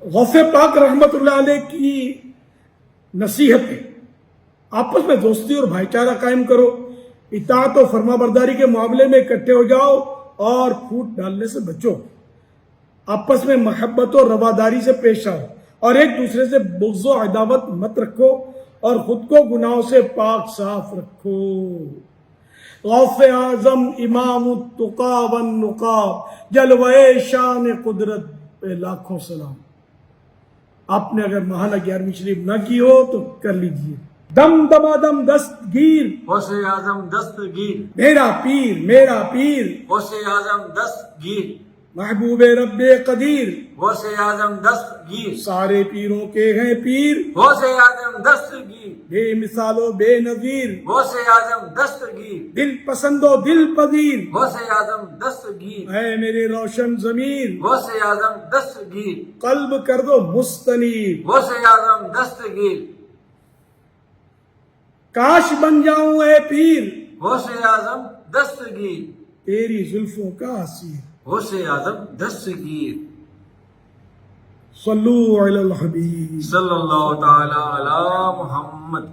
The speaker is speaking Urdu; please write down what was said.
غوث پاک رحمت اللہ علیہ کی نصیحت ہے، آپس میں دوستی اور بھائی چارہ قائم کرو، اطاعت و فرما برداری کے معاملے میں اکٹھے ہو جاؤ اور پھوٹ ڈالنے سے بچو، آپس میں محبت و رواداری سے پیش آؤ اور ایک دوسرے سے بغض و عداوت مت رکھو اور خود کو گناہوں سے پاک صاف رکھو۔ غوث اعظم امام التقا والنقا، جلوہ شان قدرت پہ لاکھوں سلام۔ آپ نے اگر ماہانہ 11ویں شریف نہ کی ہو تو کر لیجئے۔ دم دمادم دستگیر، غوث اعظم دستگیر، میرا پیر میرا پیر، غوث اعظم دستگیر، محبوب رب قدیر، غوث اعظم دستگیر، سارے پیروں کے ہیں پیر، غوث اعظم دستگیر، بے مثال و بے نظیر، غوث اعظم دستگیر، دل پسند و دل پذیر، غوث اعظم دستگیر، اے میرے روشن ضمیر، غوث اعظم دستگیر، قلب کر دو مستنیر، غوث اعظم دستگیر، کاش بن جاؤں اے پیر، غوث اعظم دستگیر، تیری زلفوں کا اسیر۔ غوث اعظم دستگیر۔ صلو علی الحبیب۔ صلی اللہ تعالی علی محمد۔